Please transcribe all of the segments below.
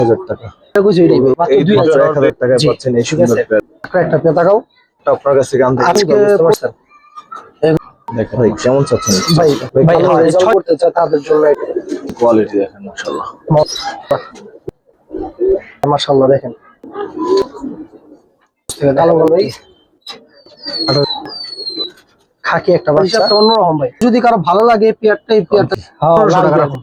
1000 টাকা। এই 1000 টাকায় পাচ্ছেন এই সুন্দর পেয়ার। একটা পেয়ার দেখাও আপনার কাছ থেকে আনতে আজকে বুঝতে পারছেন। দেখেন ভাই কেমন চাচ্ছেন? ভাই ভালো রেজাল্ট করতে চায় তাদের জন্য কোয়ালিটি দেখেন মাশাআল্লাহ। মাশাআল্লাহ দেখেন কালো ভাই খাকি একটা বাচ্চা অন্যরকম ভাই। যদি কারো ভালো লাগে এই পেয়ারটা 1500 টাকা রাখুন।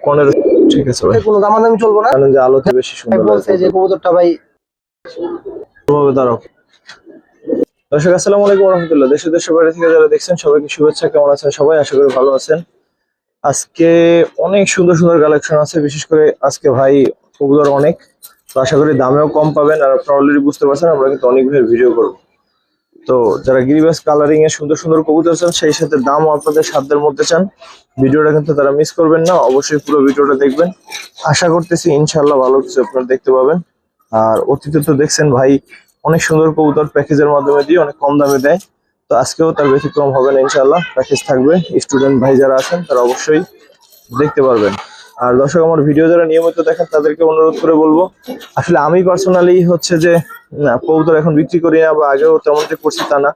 15 ঠিক আছে ভাই, কোনো দামাদামি চলবে না। কারণ যে আলোতে বেশি সুন্দর বলছে যে কবুতরটা ভাই ভাবে দাঁড়াও। দর্শক আসসালামু আলাইকুম ওয়া রাহমাতুল্লাহ। দেশে দেশের বাইরে থেকে যারা দেখছেন সবাইকে শুভেচ্ছা। কেমন আছেন সবাই? আশা করি ভালো আছেন। আজকে অনেক সুন্দর সুন্দর কালেকশন আছে, বিশেষ করে আজকে ভাই কবুতর অনেক, তো আশা করি দামেও কম পাবেন। আর আপনারা অলরেডি বুঝতে পারছেন আমরা কিন্তু অনেক ভিডিও করব। তো যারা গিরিবাস কালারিং এ সুন্দর সুন্দর কবুতর চান, সেই সাথে দামও আপনাদের সাধ্যের মধ্যে চান, ভিডিওটা কিন্তু তারা মিস করবেন না। অবশ্যই পুরো ভিডিওটা দেখবেন। আশা করতেছি ইনশাআল্লাহ ভালো কিছু আপনারা দেখতে পাবেন। আর অতীতে তো দেখছেন ভাই অনেক সুন্দর কবুতর প্যাকেজের মাধ্যমে দিয়ে অনেক কম দামে দেয়, তো আজকেও তার ব্যতিক্রম হবে না ইনশাআল্লাহ। প্যাকেজ থাকবে, স্টুডেন্ট ভাই যারা আছেন তারা অবশ্যই দেখতে পারবেন। আর দর্শক আমার ভিডিও যারা নিয়মিত দেখেন তাদেরকে অনুরোধ করে বলবো, আসলে আমি পার্সোনালি হচ্ছে যে কবুতর এখন বিক্রি করি না, বা আগেও তেমনটা করছি তা না।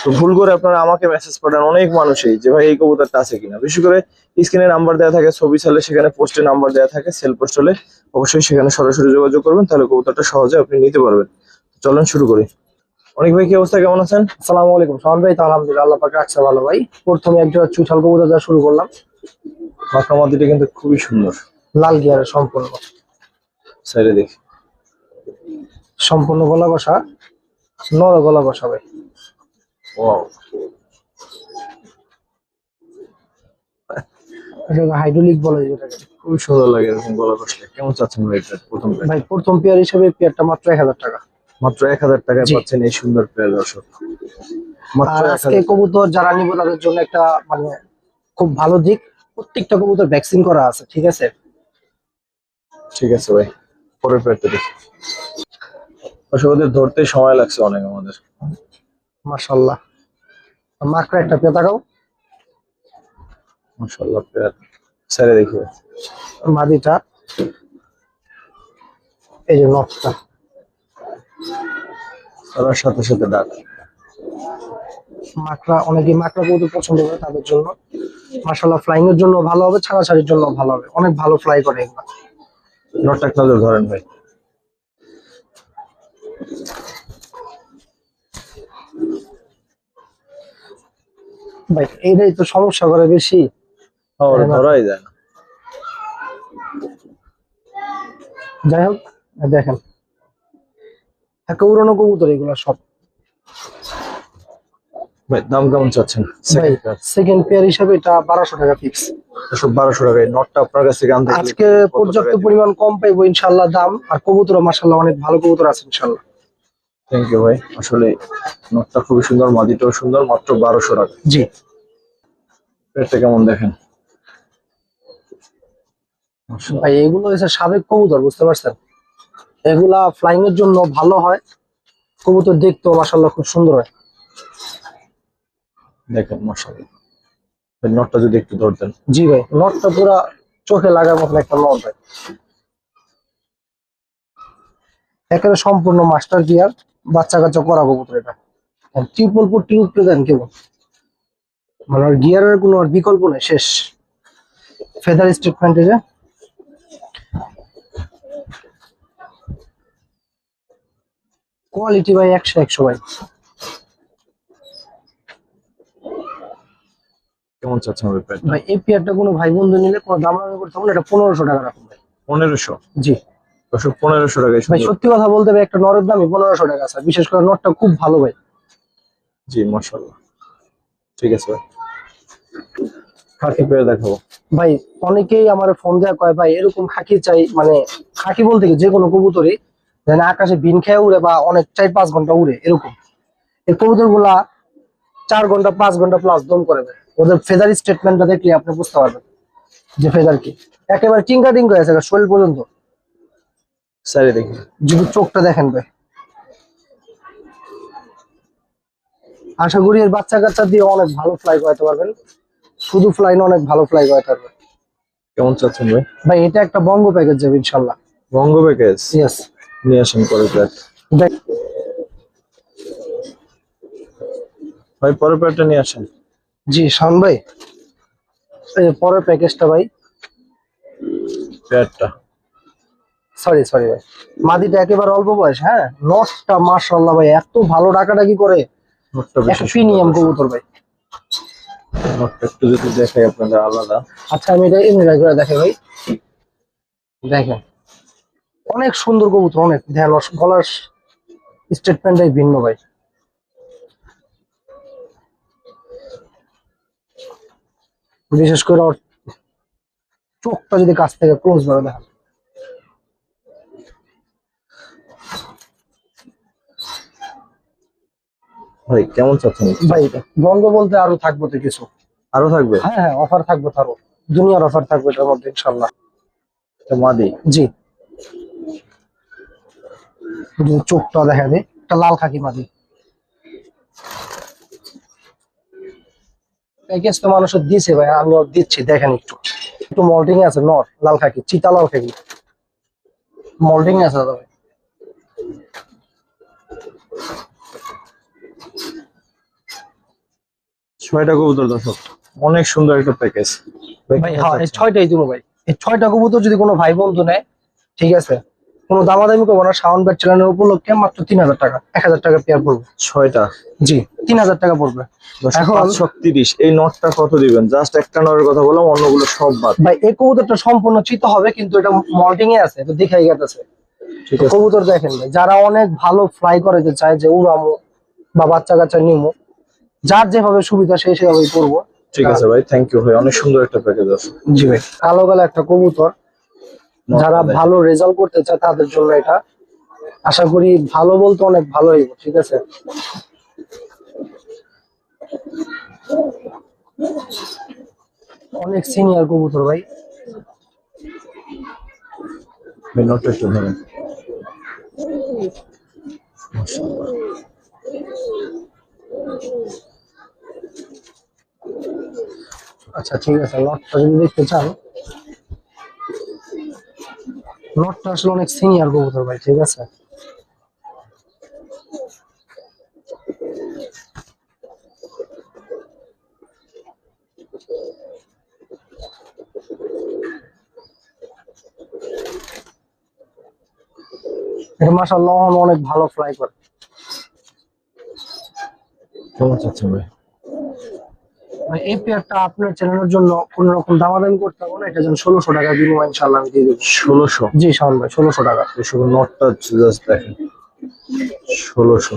তো ভুল করে আপনারা আমাকে মেসেজ পাঠান অনেক মানুষই যে ভাই এই কবুতরটা আছে কিনা। বিশেষ করে স্ক্রিনে নাম্বার দেওয়া থাকে, ছবি চালে সেখানে পোস্টে নাম্বার দেওয়া থাকে, সেল পোস্ট হলে অবশ্যই সেখানে সরাসরি যোগাযোগ করবেন, তাহলে কবুতরটা সহজে আপনি নিতে পারবেন। চলেন শুরু করি। অনেক ভাই কি অবস্থা, কেমন আছেন? আসসালামু আলাইকুম শাওন ভাই। তো আলহামদুলিল্লাহ আল্লাহ পাক রাখছে ভালো ভাই। প্রথমে একজোড়া চুঠাল কবুতর দিয়ে শুরু করলাম। মাখামাতিটা কিন্তু খুবই সুন্দর, লাল গিয়ারের সম্পূর্ণ সাইডে দেখি সম্পূর্ণ গলা কষা, নর গলা কষা ভাই। ওয়াও, হাইড্রোলিক বলে যেটাকে, খুবই সুন্দর লাগে এরকম গলা কষলে। কেমন চাচ্ছেন ভাই এটা প্রথম পেয়ার? ভাই প্রথম পেয়ার হিসেবে পেয়ারটা মাত্র 1000 টাকা। মাত্র 1000 টাকায় পাচ্ছেন এই সুন্দর পেয়ার দর্শক। মাত্র আর আজকে কবুতর যারা নিব তাদের জন্য একটা মানে খুব ভালো দিক, প্রত্যেকটা কবুতর ভ্যাকসিন করা আছে, ঠিক আছে? ঠিক আছে ভাই, পরের পেয়ারটা দেখি। আসলে ওদের ধরতে সময় লাগছে অনেক আমাদের। মাশাআল্লাহ মাত্র একটা পেয়ার দেখাও। মাশাআল্লাহ পেয়ার সাইডে দেখি মাদিটা এই যে নটটা তার সাথে সাথে ডাক। মাকড়া, অনেকে মাকড়া কবুতর পছন্দ করে তাদের জন্য মাশাআল্লাহ ফ্লাইং এর জন্য ভালো হবে, ছাড়াছাড়ির জন্য ভালো হবে, অনেক ভালো ফ্লাই করে এগুলো। নটটা এক নজর ধরেন ভাই। ভাই এইটাই তো সমস্যা করে বেশি, ধরাই যায় না। যাই হোক দেখেন একটা উড়ানো কবুতর এগুলো সব। ভাই দাম কেমন চাচ্ছেন? সেকেন্ড পেয়ার হিসাবে এটা 1200 টাকা ফিক্স। 1200 টাকায় নটটা আপনার কাছ থেকে আনতে আজকে পর্যাপ্ত পরিমাণ কম পাইবো ইনশাআল্লাহ দাম। আর কবুতর মাশাআল্লাহ অনেক ভালো কবুতর আছে ইনশাআল্লাহ। থ্যাংক ইউ ভাই। আসলে নটটা খুবই সুন্দর, মাদিটাও সুন্দর, মাত্র 1200 টাকা। জি, পেয়ারটা কেমন দেখেন ভাই এগুলো হচ্ছে সাবেক কবুতর, বুঝতে পারছেন? এগুলা ফ্লাইং এর জন্য ভালো হয়, কবুতর দেখতেও মাশাআল্লাহ খুব সুন্দর হয়। দেখেন মাশাআল্লাহ। নটটা যদি একটু ধরতেন। জি ভাই, নটটা পুরা চোখে লাগার মতন একটা নট ভাই, একেবারে সম্পূর্ণ মাস্টার গিয়ার, বাচ্চা কাচ্চা করা কবুতর এটা। ট্রিপল পট্টি উপরে দেন কেবল, মানে গিয়ারের কোনো আর বিকল্প নেই, শেষ। ফেদার স্টেটমেন্ট এই যে কোয়ালিটি ভাই 100 ভাই। কেমন চাচ্ছেন ভাই পেয়ারটা? ভাই এই পেয়ারটা কোনো ভাই বন্ধু নিলে কোনো দাম দামি করতে হবে না, এটা 1500 টাকা রাখুন ভাই। 1500? জি দর্শক 1500 টাকায় ভাই, সত্যি কথা বলতে ভাই একটা নরের দামই 1500 টাকা আছে, বিশেষ করে নরটা খুব ভালো ভাই। জি মাশাআল্লাহ। ঠিক আছে ভাই, খাকি পেয়ার দেখাবো ভাই। অনেকেই আমার ফোন দেয়া কয় ভাই এরকম খাকি চাই, মানে খাকি বলতে কি যে কোনো কবুতরই যেন আকাশে বিন খেয়ে উড়ে বা অনেক 4-5 ঘন্টা উড়ে এরকম। এই কবুতর গুলা 4 ঘন্টা 5 ঘন্টা প্লাস দম করে দেয়। ওদের ফেদার স্টেটমেন্টটা দেখলে আপনি বুঝতে পারবেন যে ফেদার কি, একেবারে টিঙ্কা টিঙ্কা আছে শরীর পর্যন্ত। সাইডে দেখি যদি চোখটা দেখেন ভাই, আশা করি এর বাচ্চা কাচ্চা দিয়ে অনেক ভালো ফ্লাই করাতে পারবেন, শুধু ফ্লাই না অনেক ভালো ফ্লাই করাতে পারবেন। কেমন চাচ্ছেন ভাই? ভাই এটা একটা বঙ্গ প্যাকেজ যাবে ইনশাল্লাহ। বঙ্গ প্যাকেজ ইয়েস। নিয়ে আসেন পরে প্যাক। দেখ ভাই পরের প্যাকটা নিয়ে আসেন। জি শাওন ভাই, এই যে পরের প্যাকেজটা ভাই। প্যাকটা সরি সরি ভাই, মাদিটা একেবারে অল্প বয়স। হ্যাঁ, নটটা মাশাআল্লাহ ভাই এত ভালো ডাকাডাকি করে, নোটটা একটা বেশি প্রিমিয়াম সুন্দর। কবুতর ভাই। নোটটা একটু যদি দেখাই আপনাদের আলাদা। আচ্ছা আমি এটা এমনি করে দেখাই ভাই, দেখেন অনেক সুন্দর কবুতর, অনেক ধ্যান গলার স্টেটমেন্টটাই ভিন্ন ভাই। বিশেষ করে ওর চোখটা যদি কাছ থেকে ক্লোজ ভাবে দেখেন। ভাই কেমন চাচ্ছেন? ভাই বন্ধ বলতে আরো থাকবো তো কিছু। আরো থাকবে? হ্যাঁ হ্যাঁ, অফার থাকবে তো আরো, দুনিয়ার অফার থাকবে এটার মধ্যে ইনশাল্লাহ। এটা মাদি। জি, যদি চোখটা দেখা যায়, একটা লাল খাকি মাদি। প্যাকেজ তো মানুষের দিছে ভাই, আমিও দিচ্ছি, দেখেন একটু একটু মল্টিং আছে, নর লাল খাকি, চিতা লাল খাকি মল্টিং আছে দাদা ভাই। ছয়টা কবুতর দর্শক, অনেক সুন্দর একটা প্যাকেজ। ভাই হ্যাঁ, এই ছয়টাই দিব ভাই। এই ছয়টা কবুতর যদি কোনো ভাই বন্ধু নেয়, ঠিক আছে, কোনো দামাদামি করবো না, শাওন ব্যাট চ্যানেলের উপলক্ষে মাত্র 3000 টাকা, 1000 টাকা পেয়ার পড়বে। ছয়টা জি, 3000 টাকা পড়বে। এখন 530। এই নটটা কত দিবেন? জাস্ট একটা নটের কথা বললাম, অন্যগুলো সব বাদ। ভাই এই কবুতরটা সম্পূর্ণ চিত হবে, কিন্তু এটা মল্টিং এ আছে, তো দেখাই গেছে। ঠিক আছে কবুতর দেখেন ভাই, যারা অনেক ভালো ফ্লাই করে যে চায় যে উড়ামো বা বাচ্চা কাচ্চা নিমো, যার যেভাবে সুবিধা সেই সেভাবেই করবো। ঠিক আছে ভাই, থ্যাংক ইউ ভাই, অনেক সুন্দর একটা প্যাকেজ আছে। জি ভাই, কালো কালো একটা কবুতর, যারা ভালো রেজাল্ট করতে চায় তাদের জন্য এটা, আশা করি ভালো বলতে অনেক ভালো হইব। ঠিক আছে, অনেক সিনিয়র কবুতর ভাই। ভাই নটটা একটু ধরেন। মাশাআল্লাহ। আচ্ছা ঠিক আছে, লটটা যদি দেখতে চান, লটটা আসলে অনেক সিনিয়র কবুতর ভাই। ঠিক আছে, এটা মাশাআল্লাহ অনেক ভালো ফ্লাই করে। কেমন চাচ্ছেন ভাই? ভাই এই পেয়ারটা আপনার চ্যানেলের জন্য কোন রকম দামাদামি করতে হবে না, এটা যেন 1600 টাকা বিনিময় ইনশাআল্লাহ আমি দিয়ে দেবো। 1600? জি শাওন ভাই, 1600 টাকা। এই শুধু নটটা জাস্ট দেখেন, 1600।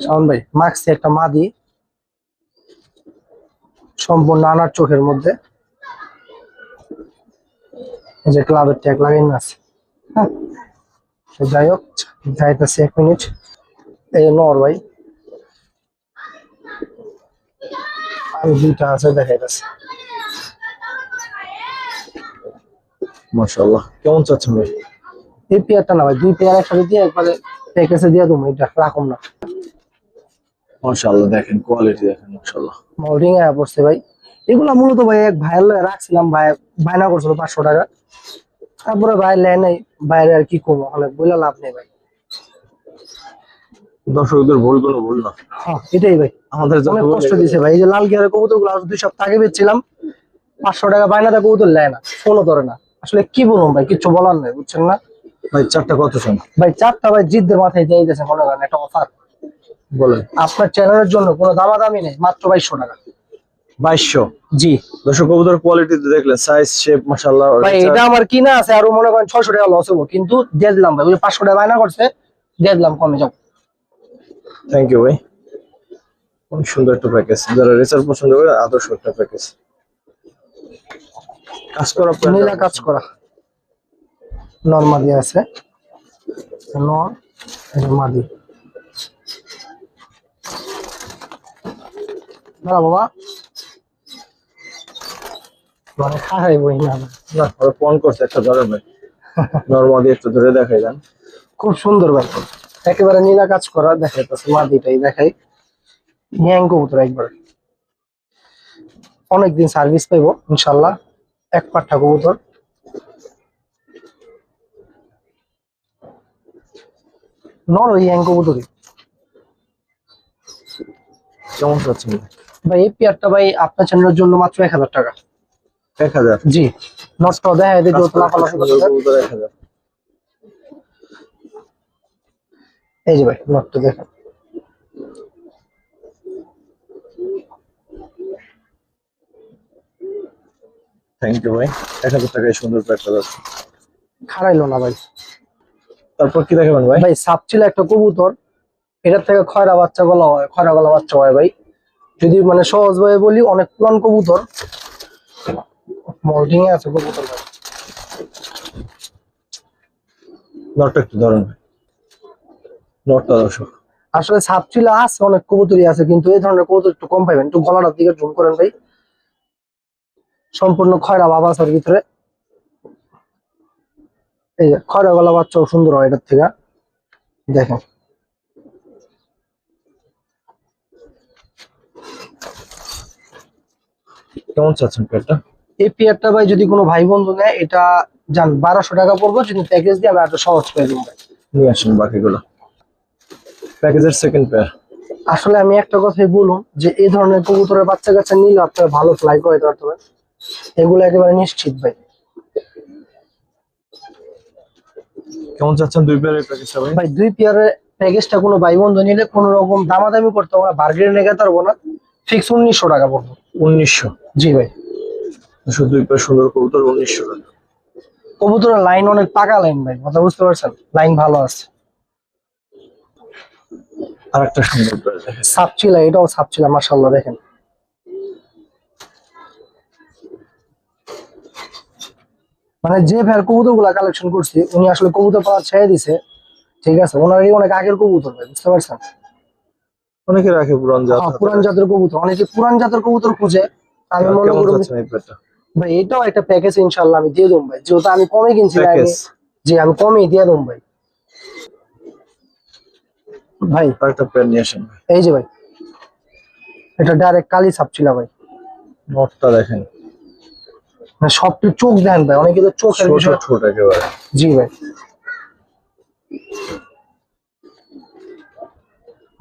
শাওন ভাই মাক্সি একটা মাদি, সম্পূর্ণ আনার চোখের মধ্যে, এই যে ক্লাবের ট্যাগ লাগাই না আছে। হ্যাঁ, তো যাই হোক, যাইতেছে 1 মিনিট। এই নর ভাই, আর দুইটা আছে দেখাইতেছে। মাশাআল্লাহ, কেমন চাচ্ছেন ভাই? এই পেয়ারটা না ভাই, দুই পেয়ার একসাথে দিয়ে একবারে প্যাকেজে দিয়ে দেবো, এটা রাখুন না। মাশাআল্লাহ, দেখেন কোয়ালিটি দেখেন, মাশাআল্লাহ। মল্টিং এ পড়ছে ভাই। এগুলা মূলত ভাই এক ভাইয়ের লয়ে রাখছিলাম, ভাই বায়না করছিল 500 টাকা, তারপরে ভাই লেয় নাই, বাইরে আর কি করবো, অনেক বলে লাভ নেই ভাই। দর্শকদের ভুল কোনো ভুল না, হ্যাঁ এটাই ভাই, আমাদের যত অনেক ভুল কষ্ট এগুলো। দিছে ভাই। এই যে লাল গিয়ারের কবুতর গুলো 2 সপ্তাহ আগে বেচছিলাম, 500 টাকা বায়নাতে কবুতর লেয় না, ফোনও ধরে না। আসলে কি বলবো ভাই, কিছু বলার নেই, বুঝছেন না ভাই চারটা কত চান? ভাই। চারটা ভাই জিদ্দের মাথায় দিয়ে দিয়েছে, মনে করেন একটা অফার বলেন। আপনার চ্যানেলের জন্য, কোনো দামাদামি নেই, মাত্র 2200 টাকা। 2200? জি দর্শক কবুতর কোয়ালিটি দেখলেন, সাইজ শেপ মাশাআল্লাহ। ভাই, এটা আমার কিনা আছে, আরো মনে করেন 600 টাকা লস হবো, কিন্তু দিয়ে দিলাম ভাই, ওই 500 টাকা বায়না করছে, দিয়ে দিলাম কমে যাও। থ্যাংক ইউ ভাই, অনেক সুন্দর একটা প্যাকেজ। যারা রেসার পছন্দ করে, আদর্শ একটা প্যাকেজ। কাজ করা নীলা কাজ করা নর্মাদি আছে, নর মাদি। দাঁড়া বাবা, মানে খাই বই না। না, ওরা ফোন করছে একটা ধরে ভাই, নরমালি একটু ধরে দেখাই দেন। খুব সুন্দর ভাই, একেবারে নীলা কাজ করা দেখাইতেছে, মাদিটাই দেখাই। ইয়াং কবুতর একবার, অনেকদিন সার্ভিস পাইবো ইনশাল্লাহ, এক পাঠা কবুতর। নর ওই হ্যাং কবুতরই। কেমন চাচ্ছেন? ভাই এই পেয়ারটা ভাই আপনার চ্যানেলের জন্য মাত্র 1000 টাকা। 1000? জি, নষ্ট দেখা যায় যত লাফালাফি করতে। কবুতর 1000। এই যে ভাই নটটা দেখেন। থ্যাংক ইউ ভাই, 1000 টাকায় সুন্দর প্যাকটা আছে। খারাইলো না ভাই। তারপর কি দেখাবেন ভাই? ভাই সাপচিলা একটা কবুতর, এটার থেকে খয়রা বাচ্চা গলা হয়, খয়রা গলা বাচ্চা হয় ভাই। যদি মানে সহজ ভাবে বলি, অনেক পুরান কবুতর, মল্টিং এ আছে কবুতর ভাই। নটটা একটু ধরেন ভাই, নটটা দর্শক। আসলে সাপচিলা আছে, অনেক কবুতরই আছে, কিন্তু এই ধরনের কবুতর একটু কম পাইবেন। একটু গলাটার দিকে জুম করেন ভাই, সম্পূর্ণ খয়রা বাবা আছে ভিতরে। এই যে খয়রা গলা বাচ্চাও সুন্দর হয় এটার থেকে, দেখেন। কেমন চাচ্ছেন প্যাকটা? এই পেয়ারটা ভাই যদি কোনো ভাই বন্ধু নেয়, এটা যান 1200 টাকা পড়বো, যদি প্যাকেজ দিয়ে আমি একটু সহজ করে দিব ভাই। নিয়ে আসেন বাকিগুলো, প্যাকেজের সেকেন্ড পেয়ার। আসলে আমি একটা কথাই বলুন, যে এই ধরনের কবুতরের বাচ্চা কাচ্চা নিলে আপনারা ভালো ফ্লাই করে দিতে পারবেন, এগুলো একেবারে নিশ্চিত ভাই। কেমন চাচ্ছেন দুই পেয়ারের প্যাকেজটা ভাই? ভাই দুই পেয়ারের প্যাকেজটা কোনো ভাই বন্ধু নিলে কোনো রকম দামাদামি করতে হবে না, বার্গেন লেগে পারবো না, ফিক্স 1900 টাকা পড়বো। 1900? জি ভাই। শুধু দুই পেয়ার সুন্দর কবুতর 1900 টাকা। কবুতরের লাইন অনেক পাকা লাইন ভাই, কথা বুঝতে পারছেন, লাইন ভালো আছে। আর একটা সুন্দর পেয়ার দেখেন। সাপচিলা, এটাও সাপচিলা, মাশাআল্লাহ দেখেন। মানে যে ভাইয়ের কবুতর গুলা কালেকশন করছি, উনি আসলে কবুতর পাওয়া ছেড়ে দিছে, ঠিক আছে, ওনার এই অনেক আগের কবুতর ভাই, বুঝতে পারছেন। অনেকে রাখে পুরান জাত। হ্যাঁ, পুরান জাতের কবুতর, অনেকে পুরান জাতের কবুতর খুঁজে। আমি মনে কেমন করি চাচ্ছেন এই পেয়ারটা? ভাই এটাও একটা প্যাকেজ ইনশাল্লাহ আমি দিয়ে দেবো ভাই, যেহেতু আমি কমে কিনছি ভাই, প্যাকেজ? জি আমি কমই দিয়ে দেবো ভাই। ভাই আর একটা পেয়ার নিয়ে আসেন ভাই। এই যে ভাই, এটা ডাইরেক্ট কালি সাপচিলা ভাই। নটটা দেখেন, মানে সবটি চোখ দেন ভাই, অনেকে তো চোখের ছোট বিষয়। ছোট একেবারে। জি ভাই।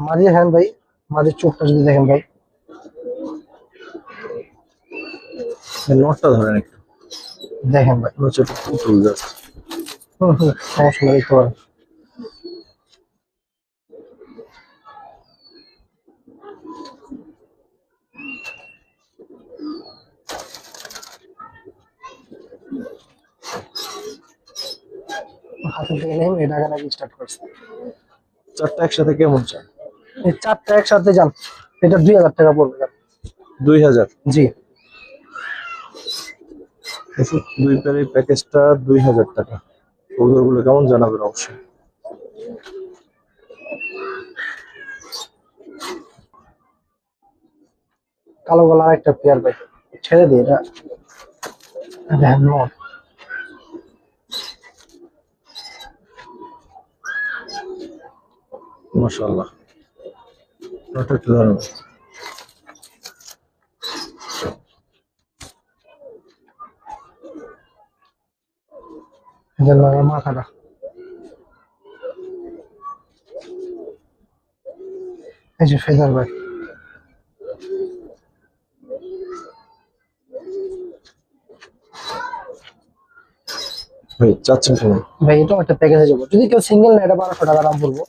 মাঝে হ্যান ভাই, মাঝের চোখটা যদি দেখেন ভাই। নটটা ধরেন একটু, দেখেন ভাই। হচ্ছে একটু পুতুল জাস্ট। সমস্যা নেই, দেখতে পারেন। হাতে থেকে নেই, এটা আগে নাকি স্টার্ট করছে। চারটা একসাথে কেমন চান? এই চারটা একসাথে যান, এটা 2000 টাকা পড়বে যান। 2000? জি। দুই পেয়ারের প্যাকেজটা 2000 টাকা। কবুতরগুলো কেমন জানাবেন অবশ্যই। কালো গলা আরেকটা পেয়ার ভাই, ছেড়ে দিই এটা। দেখেন নট, মাশাআল্লাহ, নটটা একটু ধরেন। এদের লাগা মাথাটা। এই যে ফেদার ভাই। ভাই চাচ্ছেন কেমন? ভাই এটাও একটা প্যাকেজে যাবো, যদি কেউ সিঙ্গেল নেয় এটা 1200 টাকা দাম পড়বো,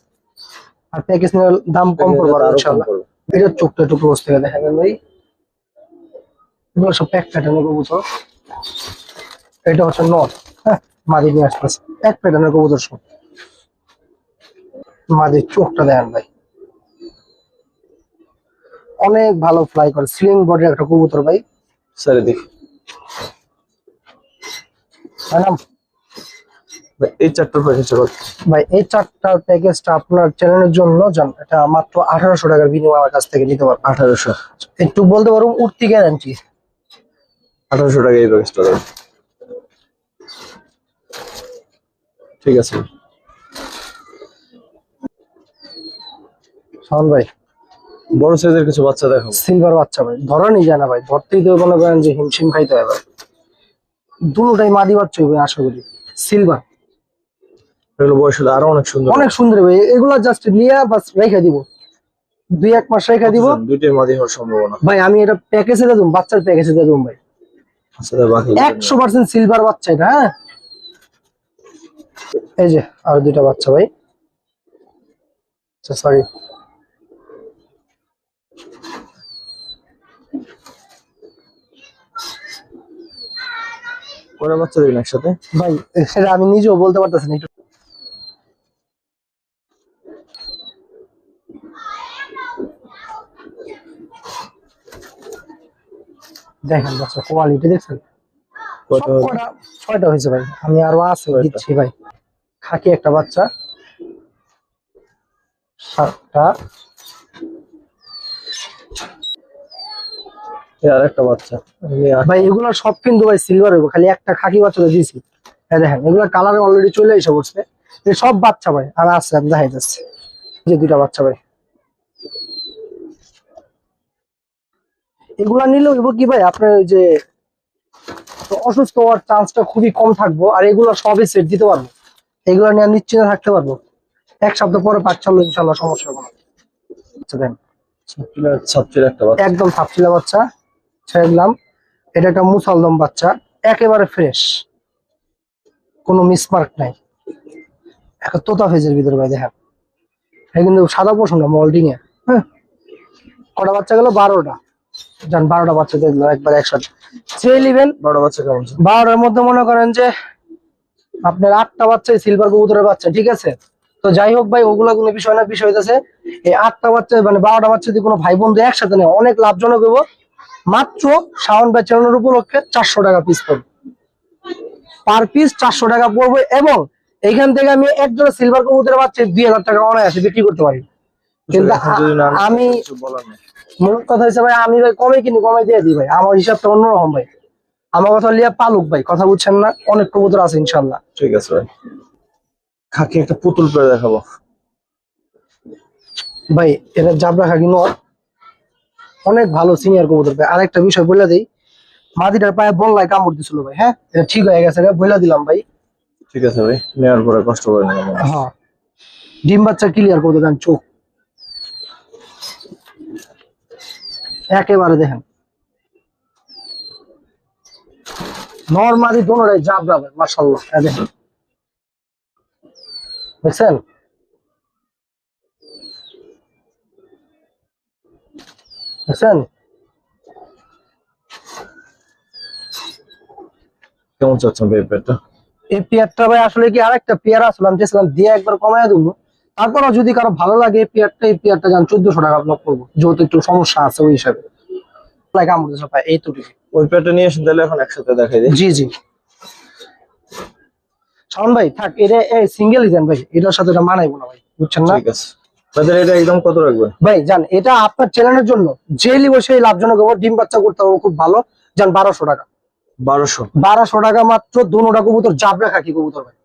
আর প্যাকেজ নেওয়ার দাম কম পড়বো আরো কম ইনশাল্লাহ। পড়বে। এটার চোখটা একটু ক্লোজ থেকে দেখাবেন ভাই। এগুলো সব প্যাক প্যাটার্নের কবুতর। এটা হচ্ছে নট, হ্যাঁ, মাদি নিয়ে আসতেছে, এক প্যাটার্নের কবুতর সব। মাদির চোখটা দেখেন ভাই, অনেক ভালো ফ্লাই করে, স্লিং বডির একটা কবুতর ভাই। স্যার দেখি তাই না ভাই, এই চারটার প্যাকেজটা কত? ভাই? এই চারটার প্যাকেজটা আপনার চ্যানেলের জন্য যান, এটা মাত্র 1800 টাকার বিনিময়ে আমার কাছ থেকে নিতে পারবেন। 1800? একটু বলতে পারবো উঠতি গ্যারান্টি। 1800 টাকা এই প্যাকেজটা দেবেন। ঠিক আছে শাওন ভাই, বড় সাইজের কিছু বাচ্চা দেখাবো। সিলভার বাচ্চা ভাই, ধরানি যায় না ভাই, ধরতেই তো মনে করেন যে হিমশিম খাইতে হয় ভাই। দুটোটাই মাদি বাচ্চা হবে আশা করি, সিলভার। এগুলো বয়স হলে আরো অনেক সুন্দর। অনেক সুন্দর হবে এগুলা, জাস্ট লিয়া বাস রেখে দিব, 2-1 মাস রেখে দিব দুইটাই মাদি হওয়ার সম্ভাবনা। ভাই। আমি এটা প্যাকেজে দিয়ে দেবো, বাচ্চার প্যাকেজে দিয়ে দেবো ভাই। আচ্ছা বাকি 100% সিলভার বাচ্চা এটা। হ্যাঁ এই যে আর দুইটা বাচ্চা ভাই। আচ্ছা সরি, কয়টা বাচ্চা দেবেন একসাথে? ভাই সেটা আমি নিজেও বলতে পারতেছি না একটু। দেখেন বাচ্চা কোয়ালিটি দেখছেন, কয়টা হবে? সবকটা 6টা হয়েছে ভাই, আমি আরো আছে 6টা। দিচ্ছি ভাই। খাকি একটা বাচ্চা, 7টা। এই আর একটা বাচ্চা। ভাই এগুলো সব কিন্তু ভাই সিলভার হইব, খালি একটা খাকি বাচ্চা দিয়েছি। হ্যাঁ দেখেন এগুলা কালার অলরেডি চলে এসে পড়ছে, এই সব বাচ্চা ভাই আর আছে, আমি দেখাই যাচ্ছে যে দুইটা বাচ্চা ভাই। এগুলা নিলেও হইব কি ভাই, আপনার ওই যে অসুস্থ হওয়ার চান্সটা খুবই কম থাকবো, আর এগুলো সবই সেট দিতে পারবো, এগুলো নিয়ে নিশ্চিন্তে থাকতে পারবো। 1 সপ্তাহ পরে বাচ্চা হলো ইনশাল্লাহ, সমস্যা হবে না। আচ্ছা দেন, ছাত্রীর একটা বাচ্চা। একদম সাপচিলা বাচ্চা ছেড়ে দিলাম। এটা একটা মুসালদম বাচ্চা, একেবারে ফ্রেশ, কোনো মিসমার্ক নাই, একটা তোতা ফেজের ভিতরে ভাই। দেখেন এটা কিন্তু সাদা পশম না, মল্টিং এ। হ্যাঁ কটা বাচ্চা গেল? 12টা। যান 12টা বাচ্চা দিয়ে দিলাম একবার একসাথে। চেয়ে নিবেন 12টা বাচ্চা কেমন ছিল? 12টার মধ্যে মনে করেন যে আপনার 8টা বাচ্চাই সিলভার কবুতরের বাচ্চা, ঠিক আছে? তো যাই হোক ভাই, ওগুলা কোনো বিষয় না, বিষয় হইতেছে এই 8টা বাচ্চা মানে 12টা বাচ্চা যদি কোনো ভাই বন্ধু একসাথে নেয় অনেক লাভজনক হইব। মাত্র শাওন ভাই চ্যানেলের উপলক্ষে 400 টাকা পিস পড়বে, পার পিস 400 টাকা পড়বে। এবং এইখান থেকে আমি একজোড়া সিলভার কবুতরের বাচ্চা 2000 টাকা অনায়াসে বিক্রি করতে পারি। কিন্তু এখন যদি না আমি কিছু বলার নেই। মূল কথা হচ্ছে ভাই, আমি ভাই কমে কিনি, কমে দিয়ে দিই ভাই, আমার হিসাবটা অন্যরকম ভাই। আমার কথা লিয়া পালুক ভাই, কথা বুঝছেন না? অনেক কবুতর আছে ইনশাল্লাহ। ঠিক আছে ভাই, খাকি একটা পুতুল পেয়ে দেখাবো ভাই এটা জাবরা খাকি নর, অনেক ভালো সিনিয়র কবুতর ভাই। আরেকটা বিষয় বলে দিই, মাদিটার পায়ে বল্লায় কামড় দিছিল ভাই। হ্যাঁ এটা ঠিক হয়ে গেছে, বলে দিলাম ভাই। ঠিক আছে ভাই, নেওয়ার পরে কষ্ট করে নেবেন। হ্যাঁ ডিম বাচ্চা ক্লিয়ার করে দেন, চোখ একেবারে দেখেন, নর মাদি দোনোটাই জাবরা ভাই, মাশাআল্লাহ। দেখেন দেখছেন, দেখছেন কেমন চাচ্ছেন ভাই পেটটা? এই পেয়ারটা ভাই আসলে কি আরেকটা পেয়ার আসলাম চেয়েছিলাম দিয়ে একবার কমায় দেবো, তারপরও যদি কারো ভালো লাগে এই পেয়ারটা যান 1400 টাকা ব্লক করবো, যেহেতু একটু সমস্যা আছে ওই হিসাবে। কামড় দিছে ভাই এই তো। ওই পেটটা নিয়ে এসে তাহলে এখন একসাথে দেখাই দিই। জি জি শাওন ভাই থাক, এটা সিঙ্গেলই দেন ভাই, এটার সাথে এটা মানাইবো না ভাই, বুঝছেন না? ঠিক আছে, তাহলে এটা একদম কত রাখবেন ভাই জান, এটা আপনার চ্যানেলের জন্য যে লিবো সেই লাভজনক হবে, ডিম বাচ্চা করতে হবে খুব ভালো। যান 1200 টাকা, 1200 টাকা মাত্র। দুটোটা কবুতর জাবরা খাকি কবুতর ভাই,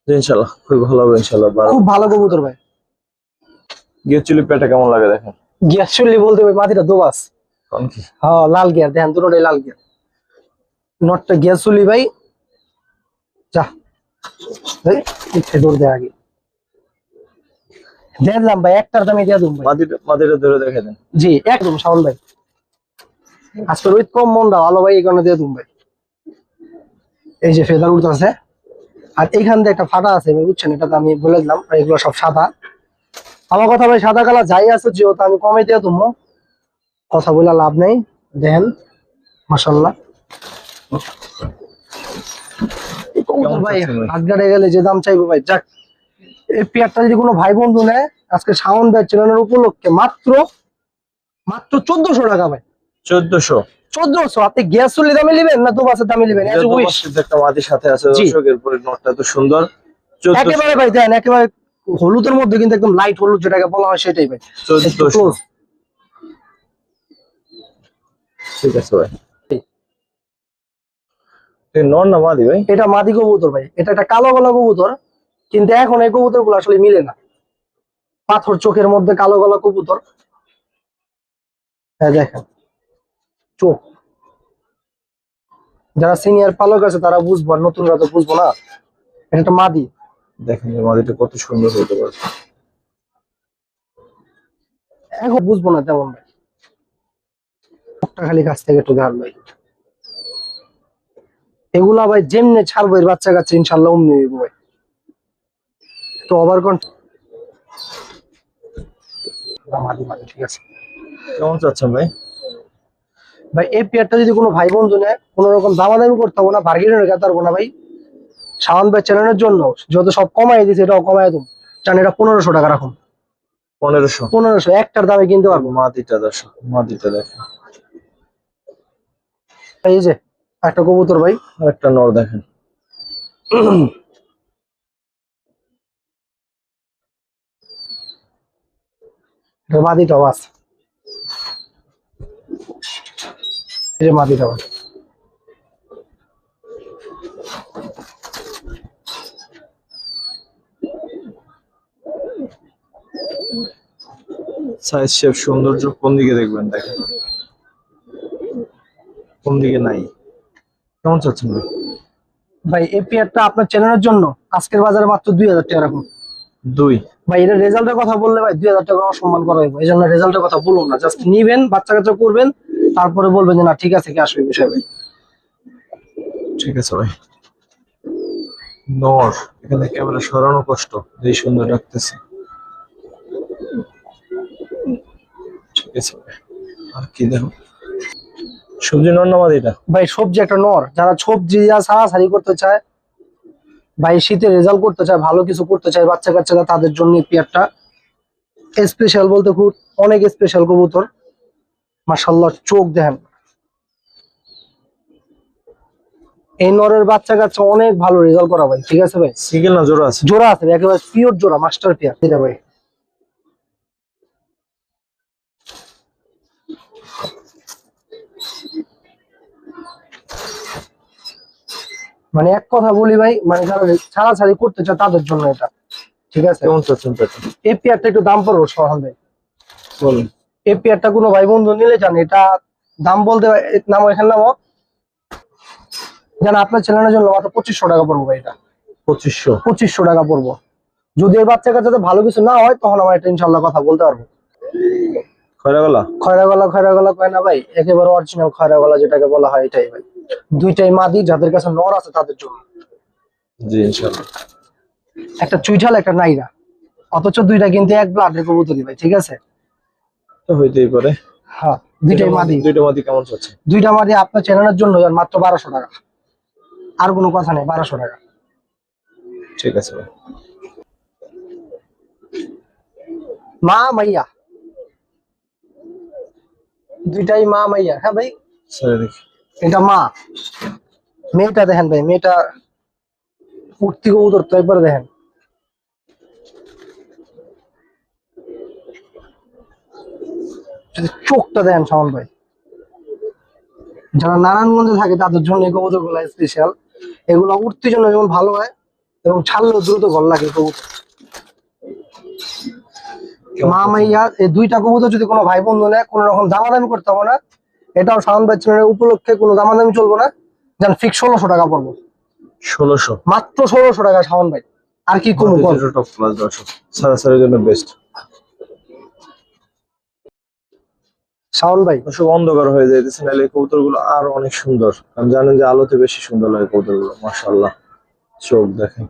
ইনশাল্লাহ খুব ভালো হবে ইনশাল্লাহ। খুব ভালো কবুতর ভাই। গিয়ে পেটটা কেমন লাগে দেখেন। গিয়ার চল্লি বলতে ভাই মাটিটা দোবাস, কোন কি? হ্যাঁ লাল গিয়ার, দেখেন দুটোটাই লাল গিয়ার। নটটা গিয়ার চল্লি ভাই, যা ভাই ইচ্ছে দৌড় দেয় আগে দেখলাম ভাই, একটার দামে দিয়ে দেবো ভাই। মাদিটা ধরে দেখে দেন। জি একদম শাওন ভাই, আজকে রোহিত কম মনটা ভালো ভাই, এই কারণে দিয়ে দেবো ভাই। এই যে ফেদার উঠতেছে, আর এইখান দিয়ে একটা ফাটা আছে ভাই, বুঝছেন? এটা তো আমি বলে দিলাম, আর এগুলো সব সাদা। আমার কথা ভাই, সাদা কালা যাই আছে যেহেতু আমি কমে দিয়ে দেবো, কথা বলে লাভ নেই। দেখেন মাশাআল্লাহ ভাই, হাত গাড়ে গেলে যে দাম চাইবো ভাই। যাক এই পেয়ারটা যদি কোনো ভাই বন্ধু নেয় আজকে শাওন ভাই চ্যানেলের উপলক্ষে মাত্র 1400 টাকা ভাই। 1400? আপনি গ্যাস চুল্লি দামে নেবেন না তো বাসের দামে নেবেন? একটা মাদির সাথে আছে দর্শকের পরে, নটটা তো সুন্দর। একেবারে ভাই দেন, একেবারে হলুদের মধ্যে কিন্তু একদম লাইট হলুদ যেটাকে বলা হয় সেটাই ভাই। 1400। ঠিক আছে ভাই, নর না মাদি ভাই? এটা মাদি কবুতর ভাই, এটা একটা কালো গলা কবুতর, কিন্তু এখন এই কবুতর গুলো আসলে মিলে না, পাথর চোখের মধ্যে কালো গলা কবুতর। হ্যাঁ দেখেন চোখ, যারা সিনিয়র পালক আছে তারা বুঝবো, আর নতুনরা তো বুঝবো না। এটা একটা মাদি। দেখেন যে মাদিটা কত সুন্দর হতে পারে। এখন বুঝবো না তেমন ভাই, একটা খালি কাছ থেকে একটু ধার ভাই। এগুলা ভাই যেমনি ছাড়বো এর বাচ্চা কাচ্চা ইনশাল্লাহ অমনি হইবো ভাই। তো ওভার মাদি মাদি ঠিক আছে কেমন চাচ্ছেন ভাই? ভাই। এই পেয়ারটা যদি কোনো ভাই বন্ধু নেয়, কোনো রকম দামাদামি করতে হবে না, বার্গেনিং করতে পারবো না ভাই। শাওন ভাই চ্যানেলের জন্য যত সব কমাই দিচ্ছে এটাও কমাই দেবো। জান এটা 1500 টাকা রাখুন। 1500? 1500 একটার দামে কিনতে পারবো। মাদিটা দর্শক, মাদিটা দেখেন। এই যে একটা কবুতর ভাই, আর একটা নর দেখেন। মাদিটাও আছে, এই যে মাদিটাও আছে। সাইজ শেপ সৌন্দর্য কোন দিকে দেখবেন দেখেন, কোন দিকে নাই। কেমন চাচ্ছেন ভাই? ভাই এই পেয়ারটা আপনার চ্যানেলের জন্য আজকের বাজারে মাত্র 2000 টাকা রাখুন। 2? ভাই এটা রেজাল্টের কথা বললে ভাই 2000 টাকা অসম্মান করা হইব, এই জন্য রেজাল্টের কথা বলুন না। জাস্ট নিবেন, বাচ্চা কাচ্চা করবেন, তারপরে বলবেন যে না ঠিক আছে কি আসবে বিষয় ভাই। ঠিক আছে ভাই। নর এখানে ক্যামেরা সরানো কষ্ট, এই সুন্দর রাখতেছে। ঠিক আছে ভাই। আর কি দেখো, সবজি নর না মাদিটা? ভাই সবজি একটা নর, যারা সবজি ছাড়াছাড়ি করতে চায় ভাই, শীতে রেজাল্ট করতে চায়, ভালো কিছু করতে চায় বাচ্চা কাচ্চারা, তাদের জন্য এই পেয়ারটা স্পেশাল বলতে খুব অনেক স্পেশাল কবুতর। মাশাআল্লাহ চোখ দেখেন, এই নরের বাচ্চা কাচ্চা অনেক ভালো রেজাল্ট করা ভাই। ঠিক আছে ভাই, সিঙ্গেল না জোড়া আছে? জোড়া আছে ভাই, একেবারে পিওর জোড়া, মাস্টার পেয়ার এটা ভাই। মানে এক কথা বলি ভাই, মানে যারা ছাড়াছাড়ি করতে চায় তাদের জন্য এটা। ঠিক আছে, কেমন চাচ্ছেন পেটা? এই পেয়ারটা একটু দাম পড়বো সোহান ভাই। বলেন। এই পেয়ারটা কোনো ভাই বন্ধু নিলে জান এটা দাম বলতে নাম এখানে নামো জান, আপনার চ্যানেলের জন্য মাত্র 2500 টাকা পড়বো ভাই। এটা 2500? 2500 টাকা পড়বো। যদি এই বাচ্চা কাচ্চাতে ভালো কিছু না হয় তখন আমার এটা ইনশাল্লাহ কথা বলতে পারবো। খয়রা গলা? খয়রা গলা কয় না ভাই, একেবারে অরিজিনাল খয়রা গলা যেটাকে বলা হয় এটাই ভাই। দুইটাই মাদি, যাদের কাছে নর আছে তাদের জন্য। জি ইনশাআল্লাহ। একটা চুইঠাল একটা নাইরা, অথচ দুইটা কিন্তু এক ব্লাডের কবুতরই ভাই। ঠিক আছে, তো হইতেই পারে। হ্যাঁ দুইটাই মাদি। দুইটা মাদি কেমন চাচ্ছে? দুইটা মাদি আপনার চ্যানেলের জন্য মাত্র 1200 টাকা, আর কোনো কথা নেই, 1200 টাকা। ঠিক আছে ভাই। মা মাইয়া, দুইটাই মা মাইয়া। হ্যাঁ ভাই, ছেড়ে দেখি। এটা মা, মেয়েটা দেখেন ভাই, মেয়েটা উঠতি কবুতর তো, একবার দেখেন। চোখটা দেখেন শাওন ভাই, যারা নারায়ণগঞ্জে থাকে তাদের জন্য এই কবুতর গুলা স্পেশাল। এগুলো উঠতে জন্য যেমন ভালো হয় এবং ছাড়লেও দ্রুত ঘর লাগে কবুতর। মা মাইয়া এই দুইটা কবুতর যদি কোনো ভাই বন্ধু নেয়, কোনো রকম দামাদামি করতে হবে না। এটাও শাওন ভাই চ্যানেলের উপলক্ষে কোনো দামাদামি চলবো না, যেন ফিক্স 1600 টাকা পড়বো। 1600? মাত্র 1600 টাকা শাওন ভাই, আর কি কমু বল। টপ ক্লাস দর্শক, সারাসারির জন্য বেস্ট। শাওন ভাই সব অন্ধকার হয়ে যাইতেছে, নাহলে এই কবুতরগুলো আরো অনেক সুন্দর। আপনি জানেন যে আলোতে বেশি সুন্দর লাগে কবুতরগুলো। মাশাআল্লাহ চোখ দেখেন।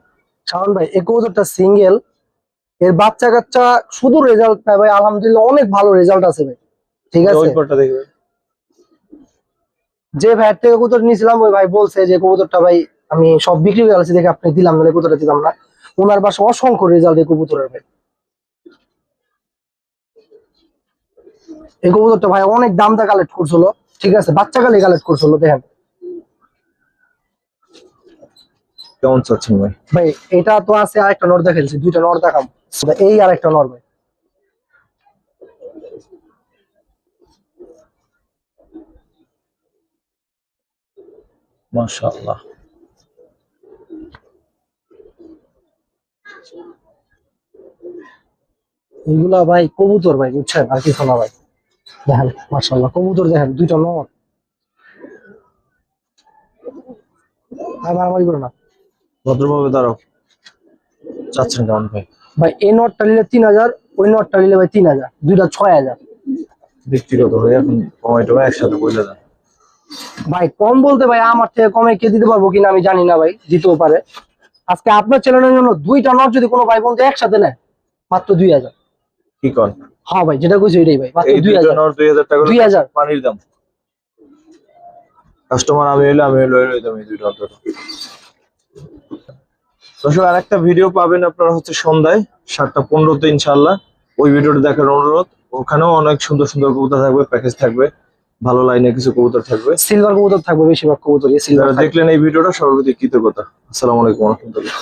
শাওন ভাই এই কবুতরটা সিঙ্গেল, এর বাচ্চা কাচ্চা শুধু রেজাল্ট পায় ভাই, আলহামদুলিল্লাহ অনেক ভালো রেজাল্ট আছে ভাই। ঠিক আছে, ওই পাটটা দেখি ভাই। যে ভাইয়ের থেকে কবুতর নিয়েছিলাম ওই ভাই বলছে যে কবুতরটা ভাই আমি সব বিক্রি করে গেছি দেখে আপনি দিলাম, না কবুতরটা দিলাম না। ওনার বাসা অসংখ্য রেজাল্ট এই কবুতরের ভাই। এই কবুতরটা ভাই অনেক দাম দিয়ে কালেক্ট করছিল। ঠিক আছে, বাচ্চা কালে কালেক্ট করছিল দেখেন কেমন চাচ্ছেন ভাই? ভাই। এটা তো আছে, আরেকটা নর দেখাইছি, দুইটা নর দেখাম। এই আরেকটা নর ভাই, মাশাআল্লাহ। এইগুলা ভাই কবুতর ভাই, বুঝছেন, আর কিছু না ভাই। দেখেন মাশাআল্লাহ কবুতর দেখেন, দুইটা নর। ভাই মারামারি করো না। ভদ্রভাবে দাঁড়াও। চাচ্ছেন কেমন ভাই? ভাই এই নটটা নিলে 3000, ওই নটটা নিলে ভাই 3000, দুইটা 6000। ব্যক্তিগত ভাই এখন কমাই টমাই একসাথে বলে দেন। ভাই কম বলতে ভাই আমার থেকে কমে কে দিতে পারবো কিনা আমি জানি না ভাই, দিতেও পারে। আজকে আপনার চ্যানেলের জন্য দুইটা নট যদি কোনো ভাই বন্ধু একসাথে নেয়, মাত্র 2000। কি কন? হ্যাঁ ভাই যেটা কইছি এটাই ভাই, মাত্র এই দুইটা 2000। নট 2000 টাকা 2000 পানির দাম। কাস্টমার আমি হইলে লইতাম এই দুইটা অন্তত। দর্শক আরেকটা ভিডিও পাবেন আপনারা হচ্ছে সন্ধ্যায় 7:15-তে ইনশাআল্লাহ। ওই ভিডিওটা দেখার অনুরোধ। ওখানেও অনেক সুন্দর সুন্দর কবুতর থাকবে, প্যাকেজ থাকবে, ভালো লাইনের কিছু কবুতর থাকবে। সিলভার কবুতর থাকবে বেশিরভাগ কবুতরই যারা সিলভার। দেখলেন এই ভিডিওটা সবার প্রতি কৃতজ্ঞতা। আসসালামু আলাইকুম ওয়া রাহমাতুল্লাহ।